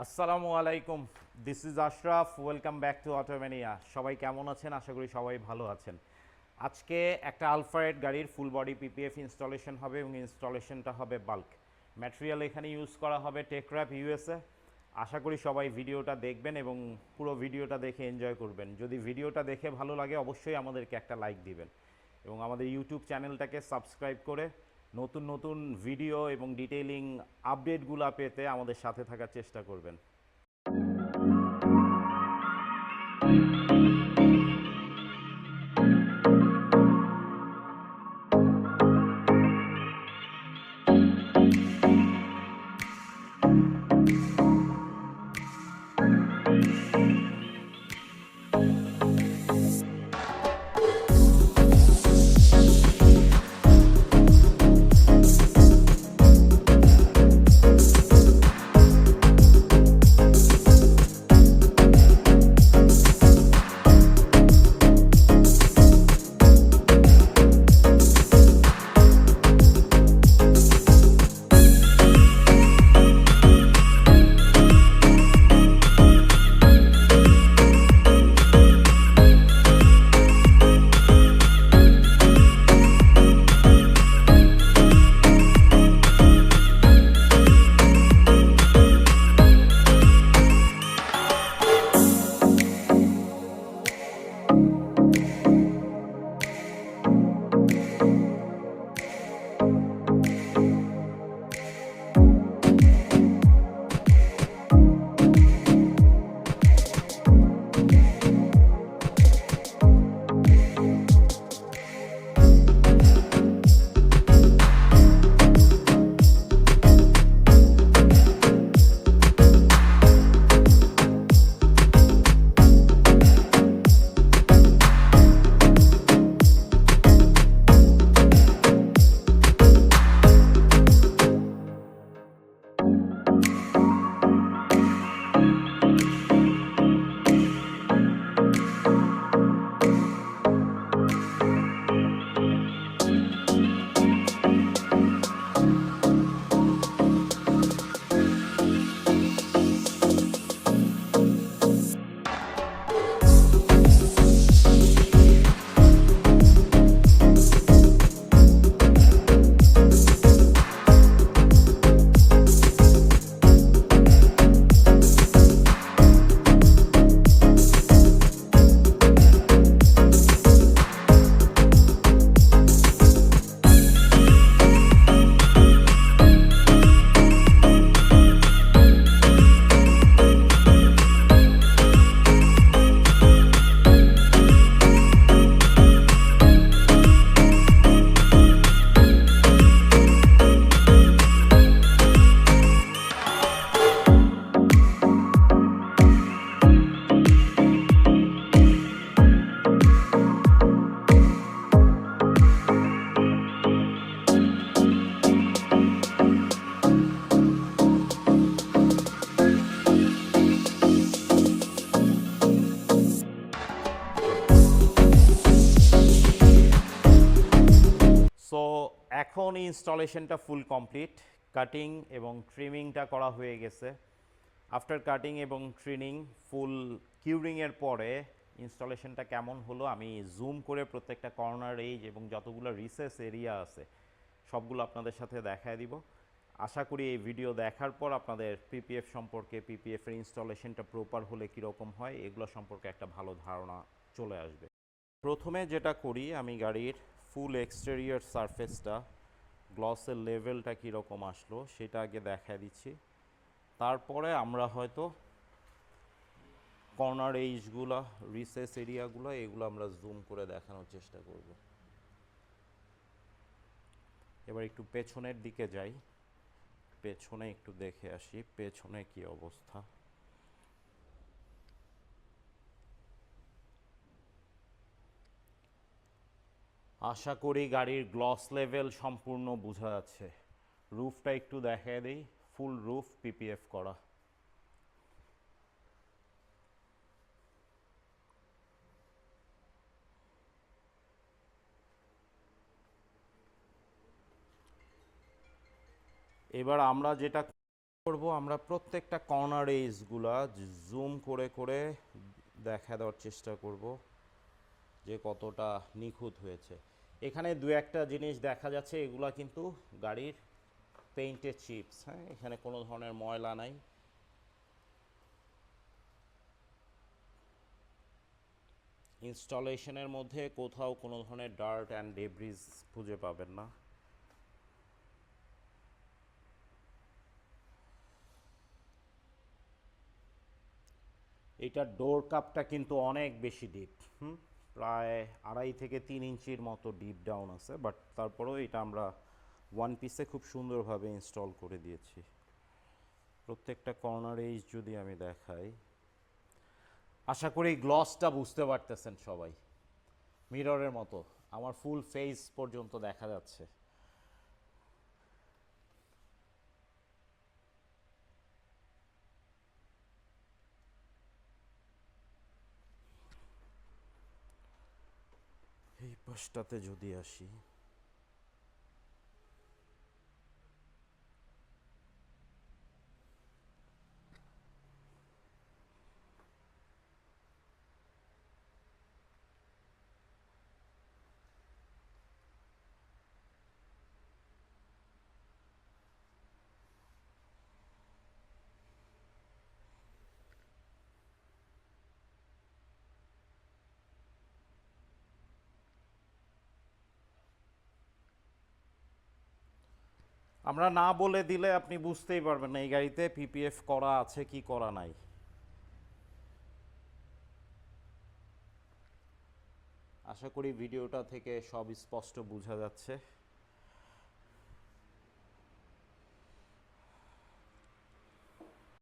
আসসালামু আলাইকুম, this is Ashraf. Welcome back to Automania. সবাই কেমন আছেন? আশা করি সবাই ভালো আছেন। আজকে একটা আলফারেড গাড়ির ফুল বডি পিপিএফ ইনস্টলেশন হবে এবং ইনস্টলেশনটা হবে বাল্ক ম্যাটেরিয়াল। এখানে ইউজ করা হবে টেকর্যাপ ইউএসএ। আশা করি সবাই ভিডিওটা দেখবেন এবং পুরো ভিডিওটা দেখে এনজয় করবেন। যদি ভিডিওটা দেখে ভালো লাগে অবশ্যই আমাদেরকে একটা লাইক দিবেন এবং আমাদের ইউটিউব চ্যানেলটাকে সাবস্ক্রাইব করে নতুন নতুন ভিডিও এবং ডিটেইলিং আপডেটগুলো পেতে আমাদের সাথে থাকার চেষ্টা করবেন। সো এখন ইনস্টলেশনটা ফুল কমপ্লিট। কাটিং এবং ট্রিমিংটা করা হয়ে গেছে। আফটার কাটিং এবং ট্রিমিং ফুল কিউরিংয়ের পরে ইনস্টলেশনটা কেমন হলো আমি জুম করে প্রত্যেকটা কর্নার এজ এবং যতগুলো রিসেস এরিয়া আছে সবগুলো আপনাদের সাথে দেখায় দিব। আশা করি এই ভিডিও দেখার পর আপনাদের পিপিএফ সম্পর্কে, পিপিএফের ইনস্টলেশনটা প্রপার হলে কীরকম হয় এগুলো সম্পর্কে একটা ভালো ধারণা চলে আসবে। প্রথমে যেটা করি আমি গাড়ির ফুল এক্সটেরিয়র সারফেসটা, গ্লসের লেভেলটা কীরকম আসলো সেটা আগে দেখায় দিচ্ছি। তারপরে আমরা হয়তো কর্নার এইজগুলো, রিসেস এরিয়াগুলো এগুলো আমরা জুম করে দেখানোর চেষ্টা করব। এবার একটু পেছনের দিকে যাই, পেছনে একটু দেখে আসি পেছনে কি অবস্থা। আশা করি গাড়ির গ্লস লেভেল সম্পূর্ণ বোঝা যাচ্ছে। রুফটা একটু দেখায় দিই, ফুল রুফ পিপিএফ করা। এবার আমরা যেটা করব আমরা প্রত্যেকটা কর্নার এজগুলা জুম করে করে দেখা দেওয়ার চেষ্টা করব যে কতটা নিখুঁত হয়েছে। এখানে দু একটা জিনিস দেখা যাচ্ছে, এগুলা কিন্তু গাড়ির পেইন্টের চিপস। হ্যাঁ, এখানে কোনো ধরনের ময়লা নাই। ইনস্টলেশনের মধ্যে কোথাও কোনো ধরনের ডার্ট অ্যান্ড ডেব্রিজ খুঁজে পাবেন না। এইটার ডোর কাপটা কিন্তু অনেক বেশি ডিপ, প্রায় 2.5 থেকে 3 ইঞ্চির মতো ডিপ ডাউন আছে, বাট তারপরেও এটা আমরা ওয়ান পিসে খুব সুন্দরভাবে ইনস্টল করে দিয়েছি। প্রত্যেকটা কর্নার এজ যদি আমি দেখাই, আশা করি গ্লসটা বুঝতে পারতেছেন সবাই। মিররের মতো আমার ফুল ফেস পর্যন্ত দেখা যাচ্ছে। এই পাশটাতে যদি আসি, আমরা না বলে দিলে আপনি বুঝতেই পারবেন না এই গাড়িতে পিপিএফ করা আছে কি করা নাই। আশা করি ভিডিওটা থেকে সব স্পষ্ট বোঝা যাচ্ছে।